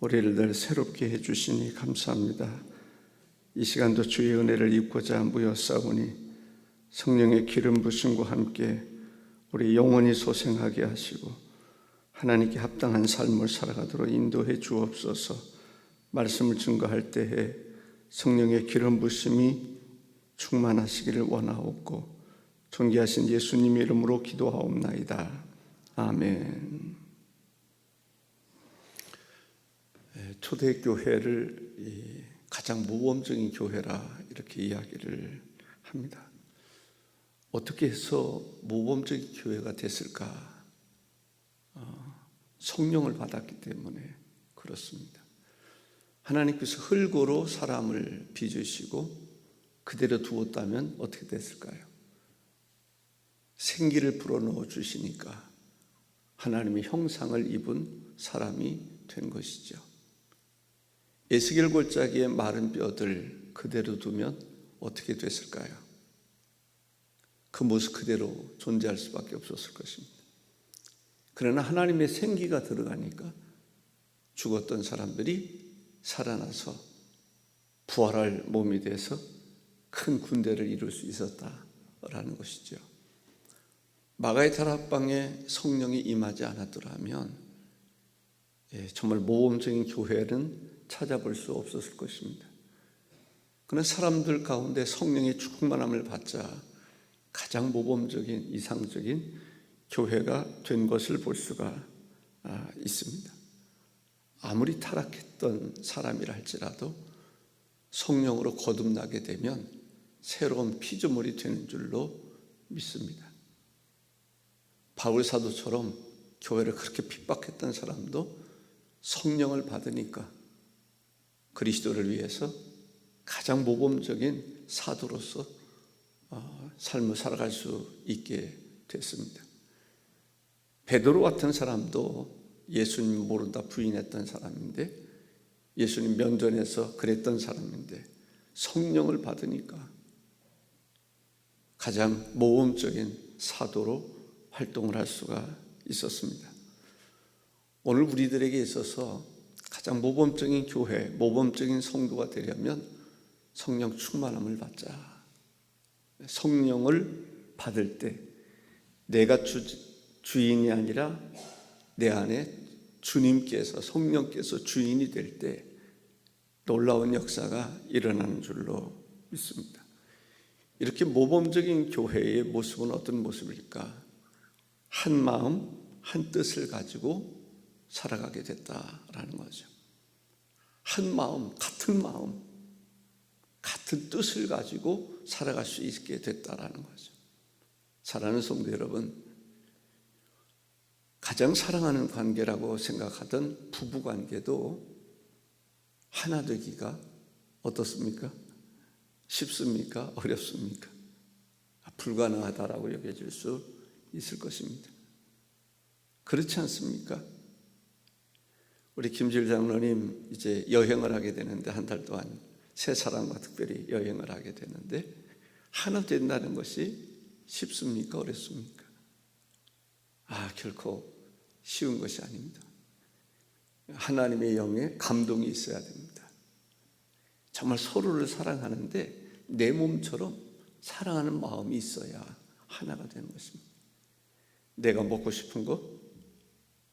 우리를 늘 새롭게 해주시니 감사합니다. 이 시간도 주의 은혜를 입고자 모였사오니 성령의 기름 부심과 함께 우리 영원히 소생하게 하시고 하나님께 합당한 삶을 살아가도록 인도해 주옵소서. 말씀을 증거할 때에 성령의 기름 부심이 충만하시기를 원하옵고 존귀하신 예수님의 이름으로 기도하옵나이다. 아멘. 초대교회를 가장 모범적인 교회라 이렇게 이야기를 합니다. 어떻게 해서 모범적인 교회가 됐을까? 성령을 받았기 때문에 그렇습니다. 하나님께서 흙으로 사람을 빚으시고 그대로 두었다면 어떻게 됐을까요? 생기를 불어넣어 주시니까 하나님의 형상을 입은 사람이 된 것이죠. 에스겔 골짜기의 마른 뼈들 그대로 두면 어떻게 됐을까요? 그 모습 그대로 존재할 수밖에 없었을 것입니다. 그러나 하나님의 생기가 들어가니까 죽었던 사람들이 살아나서 부활할 몸이 돼서 큰 군대를 이룰 수 있었다라는 것이죠. 마가의 다락방에 성령이 임하지 않았더라면 정말 모범적인 교회는 찾아볼 수 없었을 것입니다. 그러나 사람들 가운데 성령의 충만함을 받자 가장 모범적인 이상적인 교회가 된 것을 볼 수가 있습니다. 아무리 타락했던 사람이라 할지라도 성령으로 거듭나게 되면 새로운 피조물이 되는 줄로 믿습니다. 바울 사도처럼 교회를 그렇게 핍박했던 사람도 성령을 받으니까 그리스도를 위해서 가장 모범적인 사도로서 삶을 살아갈 수 있게 됐습니다. 베드로 같은 사람도 예수님 모른다 부인했던 사람인데, 예수님 면전에서 그랬던 사람인데 성령을 받으니까 가장 모범적인 사도로 활동을 할 수가 있었습니다. 오늘 우리들에게 있어서 가장 모범적인 교회, 모범적인 성도가 되려면 성령 충만함을 받자. 성령을 받을 때 내가 주인이 아니라 내 안에 주님께서, 성령께서 주인이 될 때 놀라운 역사가 일어나는 줄로 믿습니다. 이렇게 모범적인 교회의 모습은 어떤 모습일까? 한 마음, 한 뜻을 가지고 살아가게 됐다라는 거죠. 한 마음, 같은 뜻을 가지고 살아갈 수 있게 됐다라는 거죠. 사랑하는 성도 여러분, 가장 사랑하는 관계라고 생각하던 부부 관계도 하나 되기가 어떻습니까? 쉽습니까? 어렵습니까? 불가능하다라고 여겨질 수 있을 것입니다. 그렇지 않습니까? 우리 김질 장로님 이제 여행을 하게 되는데, 한 달 동안 세 사람과 특별히 여행을 하게 되는데, 하나 된다는 것이 쉽습니까? 어렵습니까? 결코 쉬운 것이 아닙니다. 하나님의 영에 감동이 있어야 됩니다. 정말 서로를 사랑하는데 내 몸처럼 사랑하는 마음이 있어야 하나가 되는 것입니다. 내가 먹고 싶은 거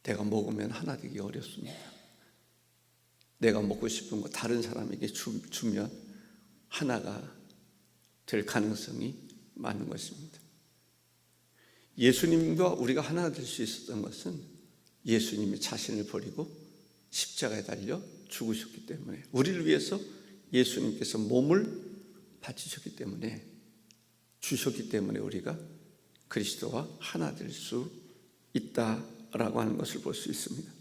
내가 먹으면 하나 되기 어렵습니다. 내가 먹고 싶은 거 다른 사람에게 주면 하나가 될 가능성이 많은 것입니다. 예수님과 우리가 하나 될 수 있었던 것은 예수님이 자신을 버리고 십자가에 달려 죽으셨기 때문에, 우리를 위해서 예수님께서 몸을 바치셨기 때문에, 주셨기 때문에 우리가 그리스도와 하나 될 수 있다라고 하는 것을 볼 수 있습니다.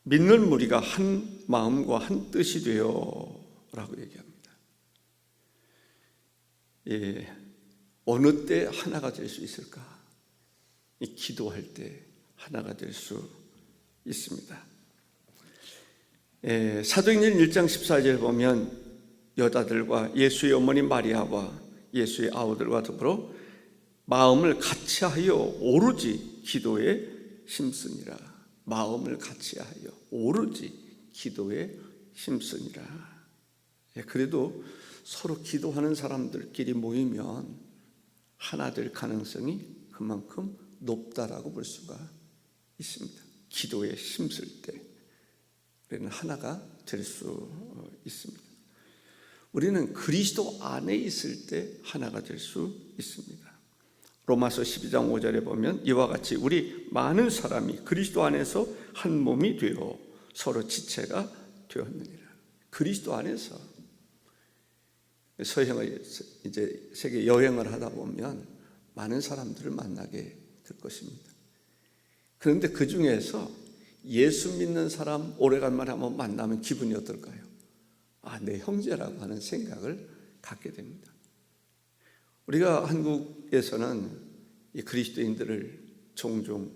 믿는 무리가 한 마음과 한 뜻이 되어 라고 얘기합니다. 어느 때 하나가 될 수 있을까? 기도할 때 하나가 될 수 있습니다. 사도행전 1장 14절 보면 여자들과 예수의 어머니 마리아와 예수의 아우들과 더불어 마음을 같이하여 오로지 기도에 힘쓰니라. 마음을 같이하여 오로지 기도에 힘쓰니라. 그래도 서로 기도하는 사람들끼리 모이면 하나 될 가능성이 그만큼 높다라고 볼 수가 있습니다. 기도에 힘쓸 때 우리는 하나가 될 수 있습니다. 우리는 그리스도 안에 있을 때 하나가 될 수 있습니다. 로마서 12장 5절에 보면 이와 같이 우리 많은 사람이 그리스도 안에서 한 몸이 되어 서로 지체가 되었느니라. 그리스도 안에서 서형을 이제 세계 여행을 하다 보면 많은 사람들을 만나게 될 것입니다. 그런데 그 중에서 예수 믿는 사람 오래간만에 한번 만나면 기분이 어떨까요? 내 형제라고 하는 생각을 갖게 됩니다. 우리가 한국에서는 이 그리스도인들을 종종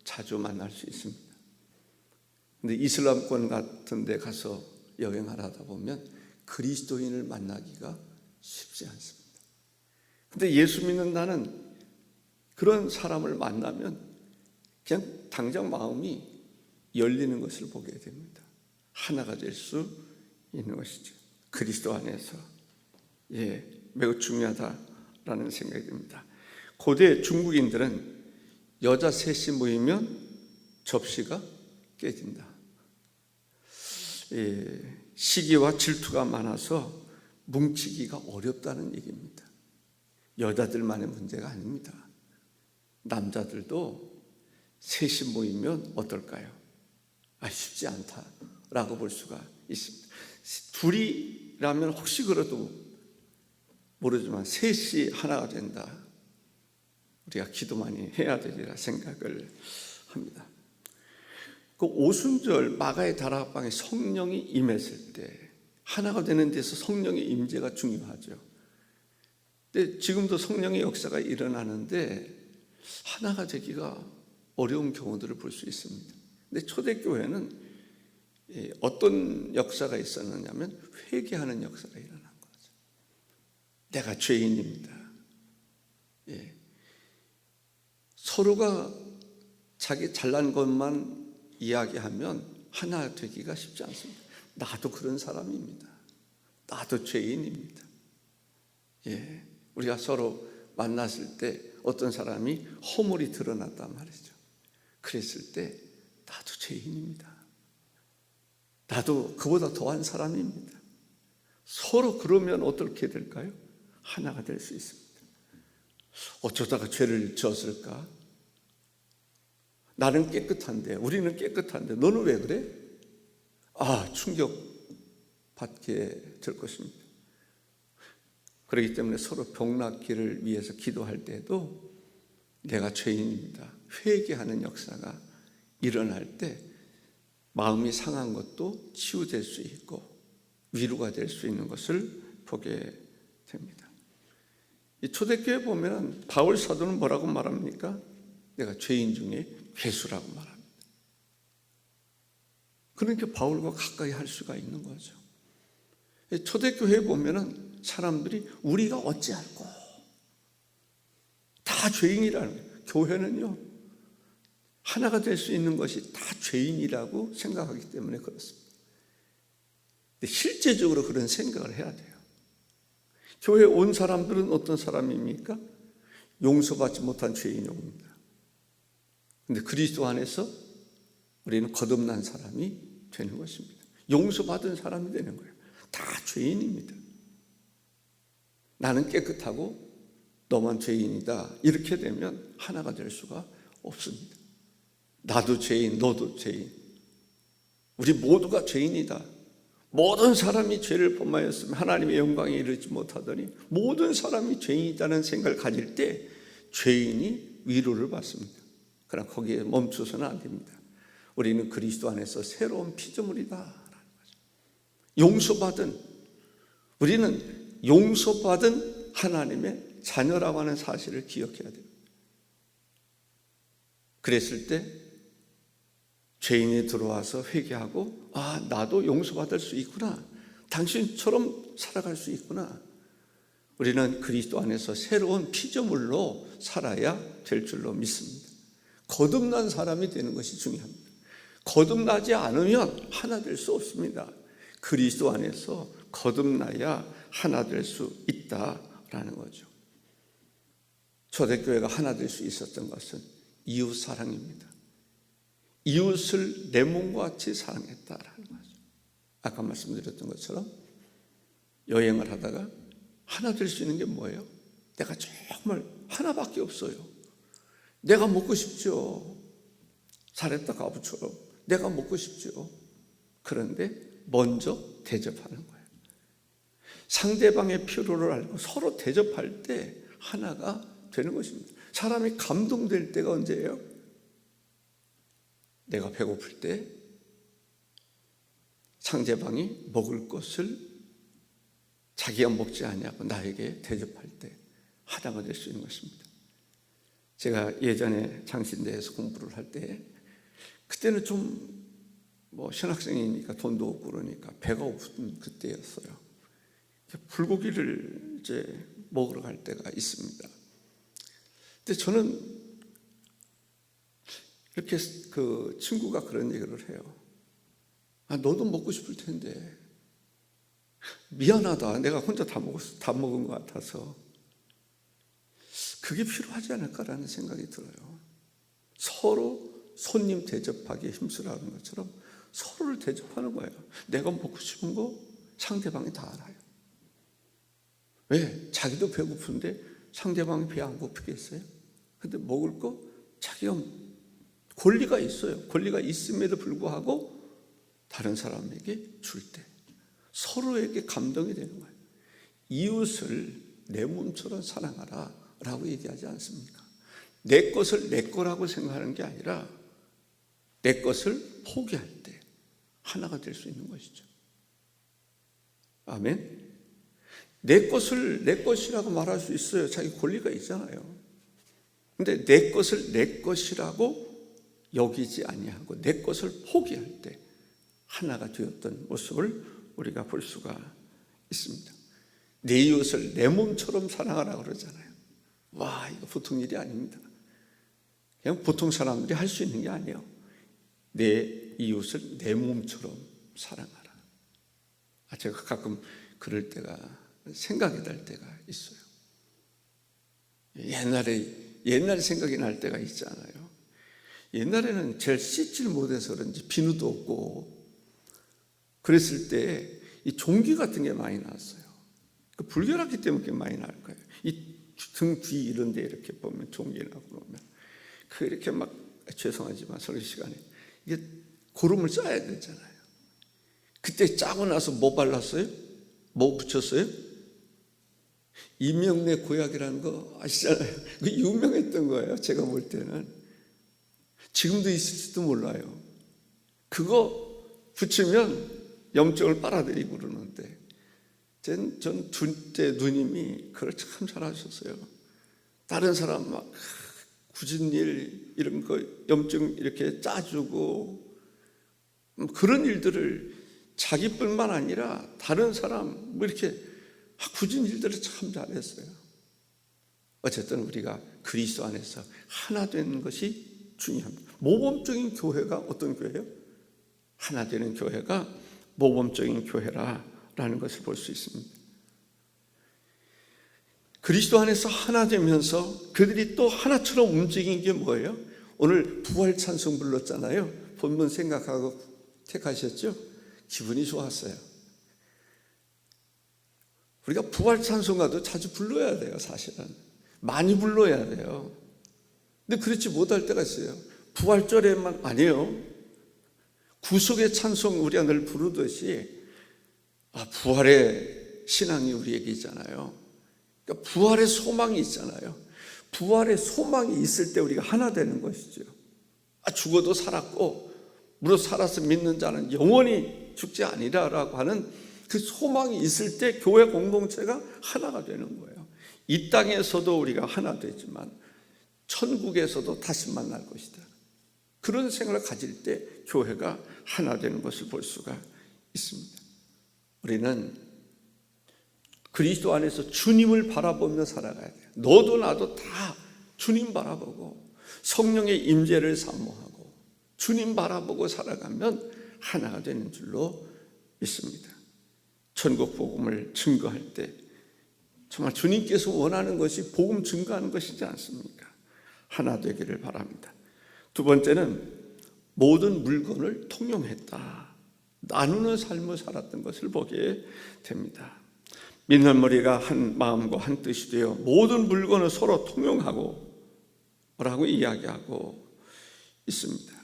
자주 만날 수 있습니다. 근데 이슬람권 같은 데 가서 여행을 하다 보면 그리스도인을 만나기가 쉽지 않습니다. 근데 예수 믿는 나는 그런 사람을 만나면 그냥 당장 마음이 열리는 것을 보게 됩니다. 하나가 될 수 있는 것이죠. 그리스도 안에서 매우 중요하다라는 생각이 듭니다. 고대 중국인들은 여자 셋이 모이면 접시가 깨진다. 시기와 질투가 많아서 뭉치기가 어렵다는 얘기입니다. 여자들만의 문제가 아닙니다. 남자들도 셋이 모이면 어떨까요? 쉽지 않다라고 볼 수가 있습니다. 둘이라면 혹시 그래도 모르지만 셋이 하나가 된다. 우리가 기도 많이 해야 되리라 생각을 합니다. 그 오순절 마가의 다락방에 성령이 임했을 때 하나가 되는 데서 성령의 임재가 중요하죠. 근데 지금도 성령의 역사가 일어나는데 하나가 되기가 어려운 경우들을 볼 수 있습니다. 근데 초대교회는 어떤 역사가 있었느냐면 회개하는 역사가 일어난 거죠. 내가 죄인입니다. 서로가 자기 잘난 것만 이야기하면 하나 되기가 쉽지 않습니다. 나도 그런 사람입니다. 나도 죄인입니다. 우리가 서로 만났을 때 어떤 사람이 허물이 드러났단 말이죠. 그랬을 때 나도 죄인입니다. 나도 그보다 더한 사람입니다. 서로 그러면 어떻게 될까요? 하나가 될 수 있습니다. 어쩌다가 죄를 지었을까? 나는 깨끗한데, 우리는 깨끗한데 너는 왜 그래? 충격받게 될 것입니다. 그렇기 때문에 서로 병낫기를 위해서 기도할 때도 내가 죄인입니다. 회개하는 역사가 일어날 때 마음이 상한 것도 치유될 수 있고 위로가 될 수 있는 것을 보게 됩니다. 이 초대교회 보면 바울 사도는 뭐라고 말합니까? 내가 죄인 중에 괴수라고 말합니다. 그러니까 바울과 가까이 할 수가 있는 거죠. 초대교회에 보면 사람들이 우리가 어찌할꼬 다 죄인이라는 거예요. 교회는요 하나가 될 수 있는 것이 다 죄인이라고 생각하기 때문에 그렇습니다. 근데 실제적으로 그런 생각을 해야 돼요. 교회에 온 사람들은 어떤 사람입니까? 용서받지 못한 죄인이 옵니다. 근데 그리스도 안에서 우리는 거듭난 사람이 되는 것입니다. 용서받은 사람이 되는 거예요. 다 죄인입니다. 나는 깨끗하고 너만 죄인이다. 이렇게 되면 하나가 될 수가 없습니다. 나도 죄인, 너도 죄인. 우리 모두가 죄인이다. 모든 사람이 죄를 범하였으면 하나님의 영광에 이르지 못하더니 모든 사람이 죄인이라는 생각을 가질 때 죄인이 위로를 받습니다. 그러나 거기에 멈춰서는 안 됩니다. 우리는 그리스도 안에서 새로운 피조물이다. 우리는 용서받은 하나님의 자녀라고 하는 사실을 기억해야 됩니다. 그랬을 때 죄인이 들어와서 회개하고 나도 용서받을 수 있구나. 당신처럼 살아갈 수 있구나. 우리는 그리스도 안에서 새로운 피조물로 살아야 될 줄로 믿습니다. 거듭난 사람이 되는 것이 중요합니다. 거듭나지 않으면 하나 될 수 없습니다. 그리스도 안에서 거듭나야 하나 될 수 있다라는 거죠. 초대교회가 하나 될 수 있었던 것은 이웃 사랑입니다. 이웃을 내 몸과 같이 사랑했다라는 거죠. 아까 말씀드렸던 것처럼 여행을 하다가 하나 될 수 있는 게 뭐예요? 내가 정말 하나밖에 없어요. 내가 먹고 싶죠. 사렙다 가부처럼 내가 먹고 싶죠. 그런데 먼저 대접하는 거예요. 상대방의 필요를 알고 서로 대접할 때 하나가 되는 것입니다. 사람이 감동될 때가 언제예요? 내가 배고플 때 상대방이 먹을 것을 자기가 먹지 않냐고 나에게 대접할 때 하나가 될 수 있는 것입니다. 제가 예전에 장신대에서 공부를 할 때 그때는 좀 신학생이니까 돈도 없고 그러니까 배가 고픈 그때였어요. 불고기를 이제 먹으러 갈 때가 있습니다. 근데 저는 이렇게 그 친구가 그런 얘기를 해요. 너도 먹고 싶을 텐데 미안하다. 내가 혼자 다 먹은 것 같아서. 그게 필요하지 않을까라는 생각이 들어요. 서로 손님 대접하기에 힘쓰라는 것처럼 서로를 대접하는 거예요. 내가 먹고 싶은 거 상대방이 다 알아요. 왜? 자기도 배고픈데 상대방이 배 안 고프겠어요? 근데 먹을 거 자기가 권리가 있어요. 권리가 있음에도 불구하고 다른 사람에게 줄 때 서로에게 감동이 되는 거예요. 이웃을 내 몸처럼 사랑하라 라고 얘기하지 않습니까? 내 것을 내 거라고 생각하는 게 아니라 내 것을 포기할 때 하나가 될 수 있는 것이죠. 아멘. 내 것을 내 것이라고 말할 수 있어요. 자기 권리가 있잖아요. 근데 내 것을 내 것이라고 여기지 아니하고 내 것을 포기할 때 하나가 되었던 모습을 우리가 볼 수가 있습니다. 내 이웃을 내 몸처럼 사랑하라 그러잖아요. 와, 이거 보통 일이 아닙니다. 그냥 보통 사람들이 할 수 있는 게 아니에요. 내 이웃을 내 몸처럼 사랑하라. 제가 가끔 그럴 때가 생각이 날 때가 있어요. 옛날 생각이 날 때가 있잖아요. 옛날에는 잘 씻질 못해서 그런지 비누도 없고 그랬을 때 이 종기 같은 게 많이 나왔어요. 불결하기 때문에 많이 날 거예요. 이 등 뒤 이런 데 이렇게 보면 종기 나고 그러면 이렇게 막 죄송하지만 설교 시간에 이게 고름을 짜야 되잖아요. 그때 짜고 나서 뭐 발랐어요? 뭐 붙였어요? 이명래 고약이라는 거 아시잖아요. 그 유명했던 거예요. 제가 볼 때는 지금도 있을지도 몰라요. 그거 붙이면 염증을 빨아들이고 그러는데 전 둘째 누님이 그걸 참 잘하셨어요. 다른 사람 막 굳은 일 이런 거 염증 이렇게 짜주고 그런 일들을 자기뿐만 아니라 다른 사람 이렇게 굳은 일들을 참 잘했어요. 어쨌든 우리가 그리스도 안에서 하나 되는 것이 중요합니다. 모범적인 교회가 어떤 교회예요? 하나 되는 교회가 모범적인 교회라는 것을 볼 수 있습니다. 그리스도 안에서 하나 되면서 그들이 또 하나처럼 움직인 게 뭐예요? 오늘 부활 찬송 불렀잖아요. 본문 생각하고 택하셨죠? 기분이 좋았어요. 우리가 부활 찬송가도 자주 불러야 돼요. 사실은 많이 불러야 돼요. 근데 그렇지 못할 때가 있어요. 부활절에만 아니에요. 구속의 찬송 우리가 늘 부르듯이 부활의 신앙이 우리에게 있잖아요. 그러니까 부활의 소망이 있잖아요. 부활의 소망이 있을 때 우리가 하나 되는 것이죠. 죽어도 살았고 무릇 살아서 믿는 자는 영원히 죽지 아니라라고 하는 그 소망이 있을 때 교회 공동체가 하나가 되는 거예요. 이 땅에서도 우리가 하나 되지만 천국에서도 다시 만날 것이다. 그런 생각을 가질 때 교회가 하나 되는 것을 볼 수가 있습니다. 우리는 그리스도 안에서 주님을 바라보며 살아가야 돼요. 너도 나도 다 주님 바라보고 성령의 임재를 사모하고 주님 바라보고 살아가면 하나가 되는 줄로 믿습니다. 천국 복음을 증거할 때 정말 주님께서 원하는 것이 복음 증거하는 것이지 않습니까? 하나 되기를 바랍니다. 두 번째는 모든 물건을 통용했다. 나누는 삶을 살았던 것을 보게 됩니다. 믿는 무리가 한 마음과 한 뜻이 되어 모든 물건을 서로 통용하고 라고 이야기하고 있습니다.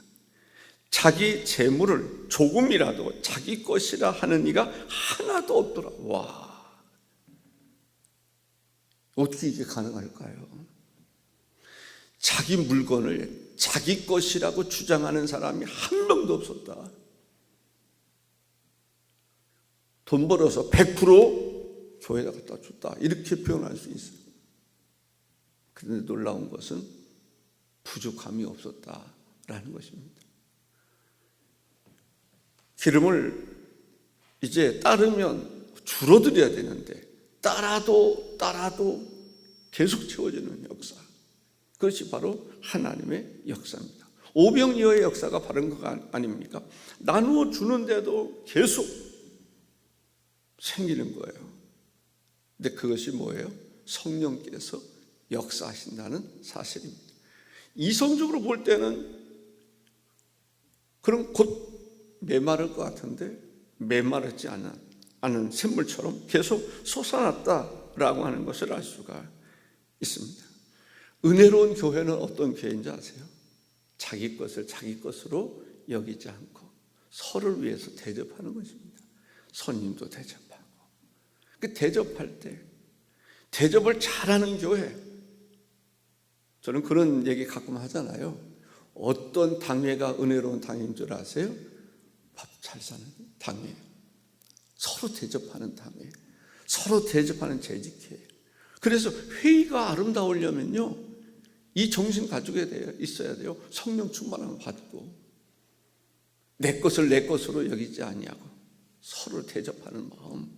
자기 재물을 조금이라도 자기 것이라 하는 이가 하나도 없더라. 와, 어떻게 이게 가능할까요? 자기 물건을 자기 것이라고 주장하는 사람이 한 명도 없었다. 돈 벌어서 100% 교회에다 갖다 줬다, 이렇게 표현할 수 있어요. 그런데 놀라운 것은 부족함이 없었다라는 것입니다. 기름을 이제 따르면 줄어들어야 되는데 따라도 계속 채워지는 역사, 그것이 바로 하나님의 역사입니다. 오병이어의 역사가 바른 거 아닙니까? 나누어 주는데도 계속 생기는 거예요. 근데 그것이 뭐예요? 성령께서 역사하신다는 사실입니다. 이성적으로 볼 때는 그럼 곧 메마를 것 같은데 메마르지 않은 샘물처럼 계속 솟아났다라고 하는 것을 알 수가 있습니다. 은혜로운 교회는 어떤 교회인지 아세요? 자기 것을 자기 것으로 여기지 않고 서로를 위해서 대접하는 것입니다. 손님도 대접하고, 그 대접할 때 대접을 잘하는 교회, 저는 그런 얘기 가끔 하잖아요. 어떤 당회가 은혜로운 당회인 줄 아세요? 밥 잘 사는 당회, 서로 대접하는 당회, 서로 대접하는 재직회. 그래서 회의가 아름다우려면요, 이 정신 가지고 있어야 돼요. 성령 충만함을 받고 내 것을 내 것으로 여기지 아니하고 서로 대접하는 마음,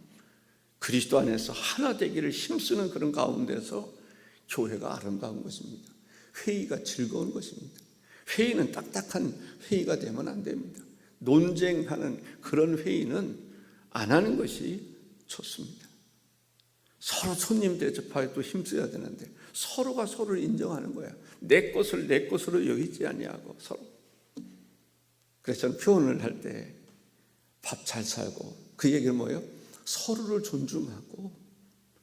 그리스도 안에서 하나 되기를 힘쓰는 그런 가운데서 교회가 아름다운 것입니다. 회의가 즐거운 것입니다. 회의는 딱딱한 회의가 되면 안 됩니다. 논쟁하는 그런 회의는 안 하는 것이 좋습니다. 서로 손님 대접하여 또 힘써야 되는데 서로가 서로를 인정하는 거야. 내 것을 내 것으로 여기지 아니하고 서로. 그래서 저는 표현을 할 때 밥 잘 살고, 그 얘기는 뭐예요? 서로를 존중하고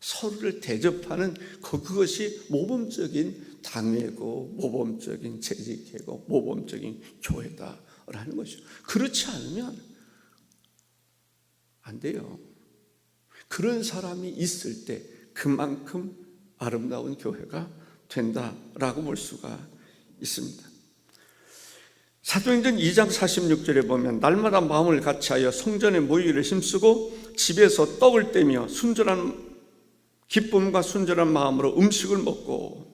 서로를 대접하는 그것이 모범적인 당회고 모범적인 재직회고 모범적인 교회다라는 것이죠. 그렇지 않으면 안 돼요. 그런 사람이 있을 때 그만큼 아름다운 교회가 된다라고 볼 수가 있습니다. 사도행전 2장 46절에 보면 날마다 마음을 같이하여 성전에 모이기를 힘쓰고 집에서 떡을 떼며 순전한 기쁨과 순전한 마음으로 음식을 먹고,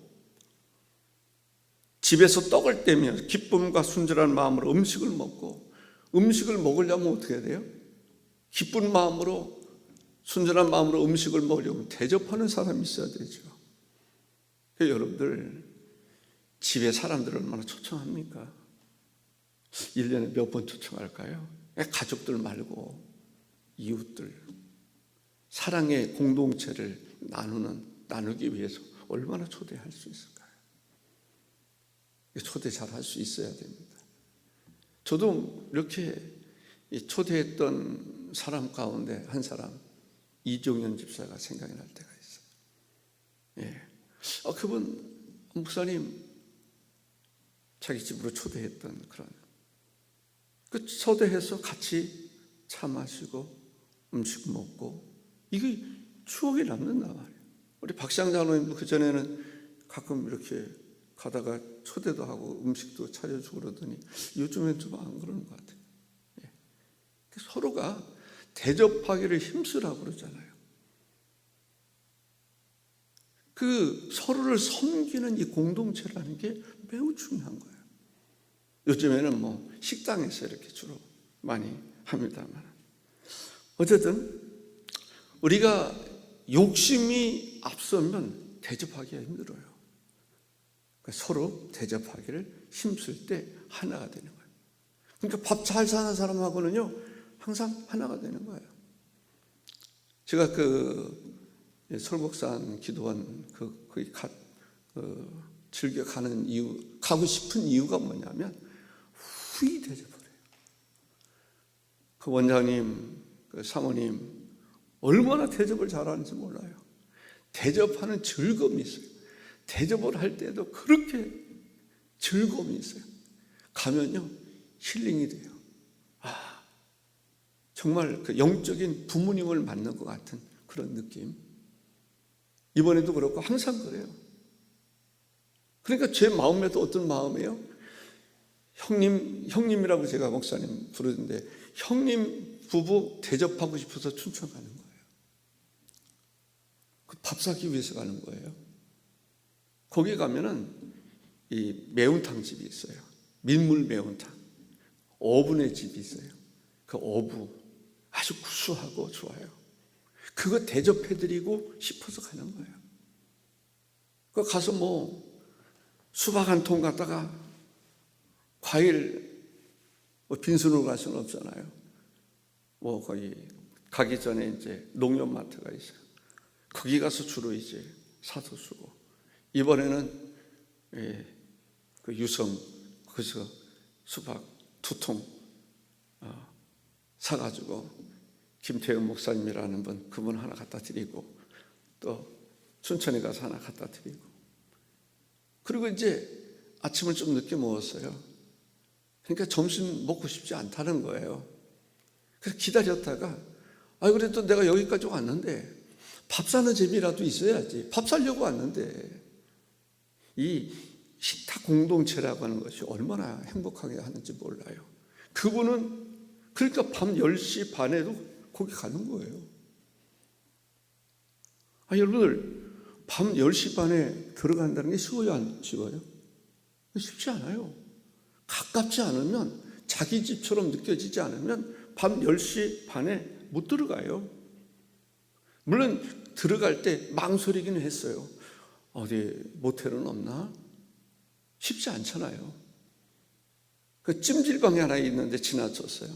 집에서 떡을 떼며 기쁨과 순전한 마음으로 음식을 먹고, 음식을 먹으려면 어떻게 해야 돼요? 기쁜 마음으로 순전한 마음으로 음식을 먹으려면 대접하는 사람이 있어야 되죠. 여러분들 집에 사람들을 얼마나 초청합니까? 1년에 몇 번 초청할까요? 가족들 말고 이웃들, 사랑의 공동체를 나누기 위해서 얼마나 초대할 수 있을까요? 초대 잘 할 수 있어야 됩니다. 저도 이렇게 초대했던 사람 가운데 한 사람, 이종현 집사가 생각이 날 때가 있어요. 그분 목사님 자기 집으로 초대했던 그런, 그 초대해서 같이 차 마시고 음식 먹고, 이게 추억이 남는단 말이에요. 우리 박시장 장로님도 그전에는 가끔 이렇게 가다가 초대도 하고 음식도 차려주고 그러더니 요즘엔 좀 안 그러는 것 같아요. 서로가 대접하기를 힘쓰라고 그러잖아요. 그 서로를 섬기는 이 공동체라는 게 매우 중요한 거예요. 요즘에는 뭐 식당에서 이렇게 주로 많이 합니다만, 어쨌든 우리가 욕심이 앞서면 대접하기가 힘들어요. 그러니까 서로 대접하기를 힘쓸 때 하나가 되는 거예요. 그러니까 밥 잘 사는 사람하고는요 항상 하나가 되는 거예요. 제가 설곡산 기도원 즐겨 가는 이유, 가고 싶은 이유가 뭐냐면 후히 대접을 해요. 그 원장님, 그 사모님 얼마나 대접을 잘하는지 몰라요. 대접하는 즐거움이 있어요. 대접을 할 때도 그렇게 즐거움이 있어요. 가면요 힐링이 돼요. 정말 그 영적인 부모님을 만난 것 같은 그런 느낌. 이번에도 그렇고 항상 그래요. 그러니까 제 마음에도 어떤 마음이에요? 형님이라고 제가 목사님 부르는데 형님 부부 대접하고 싶어서 춘천 가는 거예요. 그 밥 사기 위해서 가는 거예요. 거기 가면은 이 매운탕 집이 있어요. 민물 매운탕. 어부네 집이 있어요. 그 어부 아주 구수하고 좋아요. 그거 대접해드리고 싶어서 가는 거예요. 그 가서 수박 한 통 갖다가 과일 빈손으로 갈 수는 없잖아요. 거기 가기 전에 이제 농협마트가 있어요. 거기 가서 주로 이제 사서 쓰고, 이번에는 그 유성 거기서 수박 2통 사가지고 김태현 목사님이라는 분, 그분 하나 갖다 드리고, 또 춘천에 가서 하나 갖다 드리고, 그리고 이제 아침을 좀 늦게 먹었어요. 그러니까 점심 먹고 싶지 않다는 거예요. 그래서 기다렸다가 그래도 내가 여기까지 왔는데 밥 사는 재미라도 있어야지. 밥 살려고 왔는데, 이 식탁 공동체라고 하는 것이 얼마나 행복하게 하는지 몰라요. 그분은 그러니까 밤 10시 반에도 거기 가는 거예요. 여러분들, 밤 10시 반에 들어간다는 게 쉬워요, 안 쉬워요? 쉽지 않아요. 가깝지 않으면, 자기 집처럼 느껴지지 않으면 밤 10시 반에 못 들어가요. 물론 들어갈 때 망설이기는 했어요. 어디 모텔은 없나? 쉽지 않잖아요. 그 찜질방이 하나 있는데 지나쳤어요.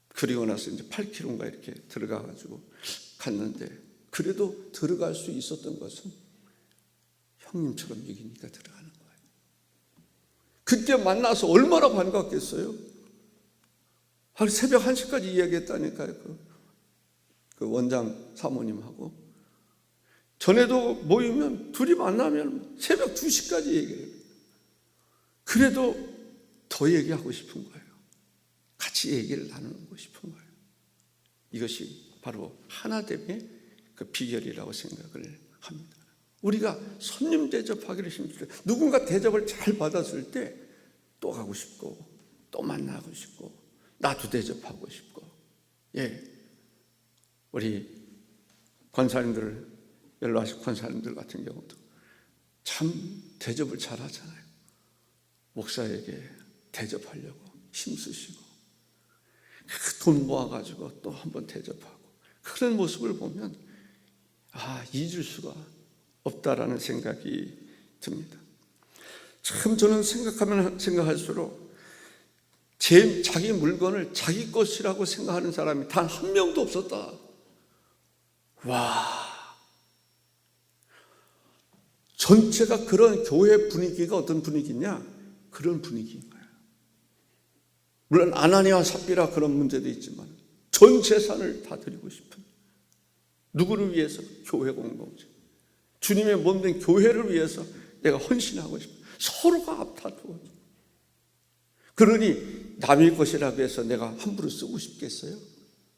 그리고 나서 이제 8km인가 이렇게 들어가가지고 갔는데, 그래도 들어갈 수 있었던 것은 형님처럼 여기니까 들어가는 거예요. 그때 만나서 얼마나 반갑겠어요? 새벽 1시까지 이야기했다니까요. 그 원장 사모님하고. 전에도 모이면 둘이 만나면 새벽 2시까지 얘기해요. 그래도 더 얘기하고 싶은 거예요. 같이 얘기를 나누고 싶은 거예요. 이것이 바로 하나됨의 그 비결이라고 생각을 합니다. 우리가 손님 대접하기를 힘들 때, 누군가 대접을 잘 받았을 때 또 가고 싶고, 또 만나고 싶고, 나도 대접하고 싶고. 우리 권사님들, 연로하신 권사님들 같은 경우도 참 대접을 잘 하잖아요. 목사에게 대접하려고 힘쓰시고, 돈 모아가지고 또 한번 대접하고, 그런 모습을 보면 잊을 수가 없다라는 생각이 듭니다. 참 저는 생각할수록 자기 물건을 자기 것이라고 생각하는 사람이 단 한 명도 없었다. 전체가 그런 교회 분위기가 어떤 분위기냐? 그런 분위기인 거예요. 물론 아나니아와 삽비라 그런 문제도 있지만 전 재산을 다 드리고 싶은, 누구를 위해서? 교회 공동체, 주님의 몸된 교회를 위해서 내가 헌신하고 싶은, 서로가 앞다투어. 그러니 남의 것이라고 해서 내가 함부로 쓰고 싶겠어요?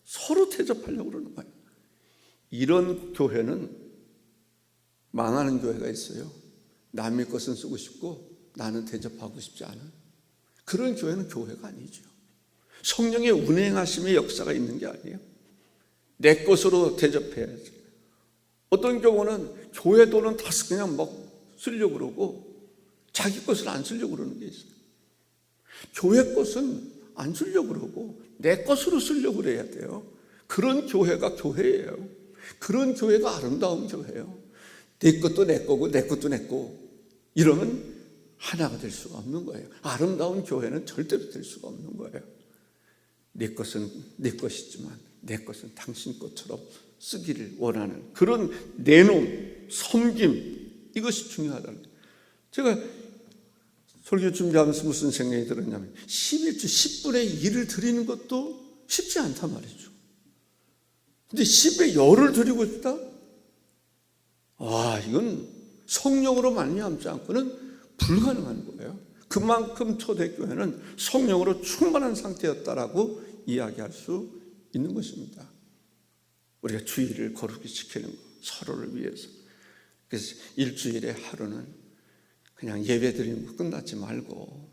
서로 대접하려고 그러는 거예요. 이런 교회는 망하는 교회가 있어요. 남의 것은 쓰고 싶고 나는 대접하고 싶지 않은 그런 교회는 교회가 아니죠. 성령의 운행하심의 역사가 있는 게 아니에요. 내 것으로 대접해야지. 어떤 경우는 교회 돈은 다 그냥 쓰려고 그러고 자기 것을 안 쓰려고 그러는 게 있어요. 교회 것은 안 쓰려고 그러고 내 것으로 쓰려고 그래야 돼요. 그런 교회가 교회예요. 그런 교회가 아름다운 교회예요. 내 것도 내 거고 내 것도 내 거. 이러면 하나가 될 수가 없는 거예요. 아름다운 교회는 절대로 될 수가 없는 거예요. 내 것은 내 것이지만 내 것은 당신 것처럼 쓰기를 원하는 그런 내놓음, 섬김, 이것이 중요하다는 거예요. 제가 설교 준비하면서 무슨 생각이 들었냐면 11주 10분의 1을 드리는 것도 쉽지 않단 말이죠. 근데 10의 열을 드리고 싶다? 이건 성령으로 말미암지 않고는 불가능한 거예요. 그만큼 초대교회는 성령으로 충만한 상태였다라고 이야기할 수 있는 것입니다. 우리가 주의를 거룩히 지키는 것, 서로를 위해서. 그래서 일주일에 하루는 그냥 예배 드리는 거 끝나지 말고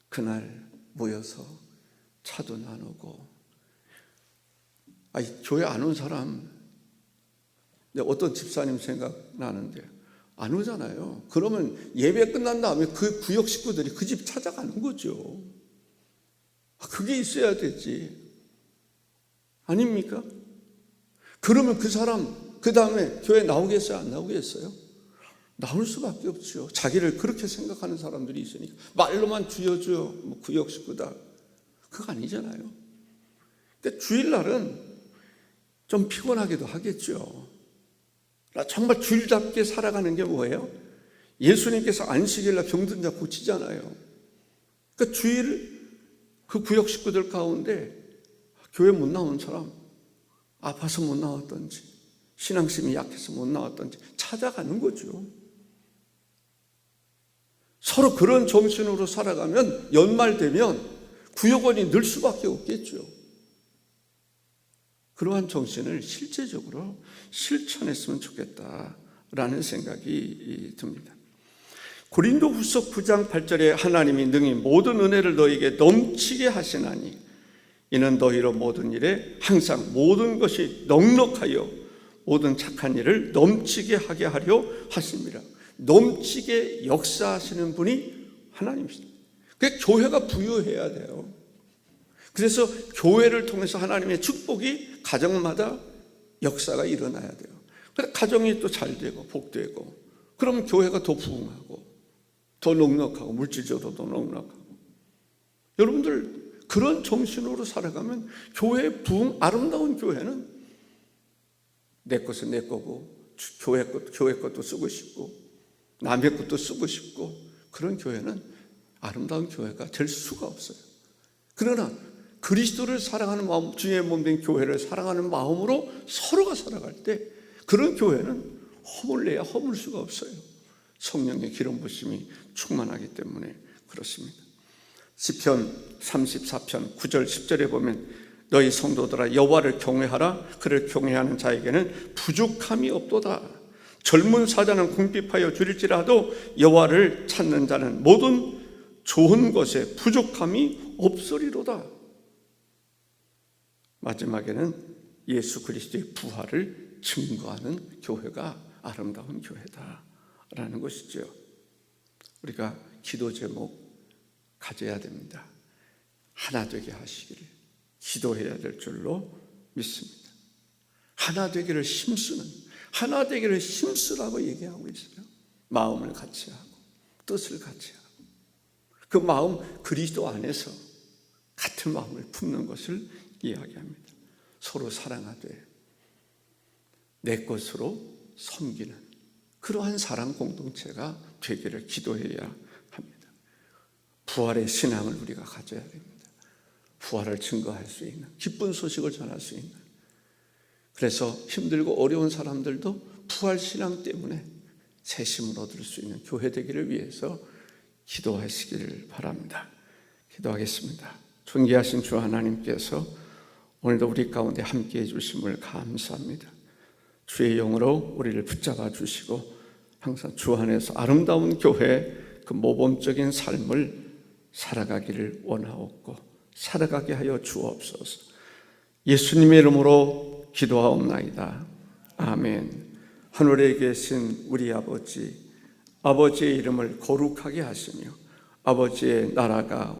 그날 모여서 차도 나누고. 교회 안 온 사람, 어떤 집사님 생각나는데 안 오잖아요. 그러면 예배 끝난 다음에 그 구역 식구들이 그 집 찾아가는 거죠. 그게 있어야 되지. 아닙니까? 그러면 그 사람 그 다음에 교회 나오겠어요? 안 나오겠어요? 나올 수밖에 없죠. 자기를 그렇게 생각하는 사람들이 있으니까. 말로만 주여 구역 식구다. 그거 아니잖아요. 그러니까 주일날은 좀 피곤하기도 하겠죠. 정말 주일답게 살아가는 게 뭐예요? 예수님께서 안식일날 병든 자 고치잖아요. 그러니까 주일 그 구역 식구들 가운데 교회 못 나온 사람, 아파서 못 나왔던지 신앙심이 약해서 못 나왔던지 찾아가는 거죠. 서로 그런 정신으로 살아가면 연말 되면 구역원이 늘 수밖에 없겠죠. 그러한 정신을 실제적으로 실천했으면 좋겠다라는 생각이 듭니다. 고린도후서 9장 8절에 하나님이 능히 모든 은혜를 너에게 넘치게 하시나니 이는 너희로 모든 일에 항상 모든 것이 넉넉하여 모든 착한 일을 넘치게 하게 하려 하심이라. 넘치게 역사하시는 분이 하나님이십니다. 그게 교회가 부유해야 돼요. 그래서 교회를 통해서 하나님의 축복이 가정마다 역사가 일어나야 돼요. 그래서 가정이 또 잘 되고 복되고 그러면 교회가 더 부흥하고 더 넉넉하고 물질적으로 더 넉넉하고. 여러분들 그런 정신으로 살아가면 교회의 부흥, 아름다운 교회는 내 것은 내 거고 교회 것도 쓰고 싶고 남의 것도 쓰고 싶고 그런 교회는 아름다운 교회가 될 수가 없어요. 그러나 그리스도를 사랑하는 마음, 주의 몸된 교회를 사랑하는 마음으로 서로가 살아갈 때 그런 교회는 허물내야 허물 수가 없어요. 성령의 기름 부심이 충만하기 때문에 그렇습니다. 시편 34편 9절 10절에 보면 너희 성도들아 여호와를 경외하라. 그를 경외하는 자에게는 부족함이 없도다. 젊은 사자는 궁핍하여 줄일지라도 여호와를 찾는 자는 모든 좋은 것에 부족함이 없으리로다. 마지막에는 예수 그리스도의 부활을 증거하는 교회가 아름다운 교회다라는 것이죠. 우리가 기도 제목 가져야 됩니다. 하나 되게 하시기를 기도해야 될 줄로 믿습니다. 하나 되기를 힘쓰는, 하나 되기를 힘쓰라고 얘기하고 있어요. 마음을 같이 하고 뜻을 같이 하고 그 마음 그리스도 안에서 같은 마음을 품는 것을 이야기합니다. 서로 사랑하되 내 것으로 섬기는 그러한 사랑 공동체가 되기를 기도해야 합니다. 부활의 신앙을 우리가 가져야 됩니다. 부활을 증거할 수 있는, 기쁜 소식을 전할 수 있는. 그래서 힘들고 어려운 사람들도 부활 신앙 때문에 새 힘을 얻을 수 있는 교회 되기를 위해서 기도하시기를 바랍니다. 기도하겠습니다. 존귀하신 주 하나님께서 오늘도 우리 가운데 함께해 주심을 감사합니다. 주의 영으로 우리를 붙잡아 주시고 항상 주 안에서 아름다운 교회 그 모범적인 삶을 살아가기를 원하옵고 살아가게 하여 주옵소서. 예수님의 이름으로 기도하옵나이다. 아멘. 하늘에 계신 우리 아버지, 아버지의 이름을 거룩하게 하시며 아버지의 나라가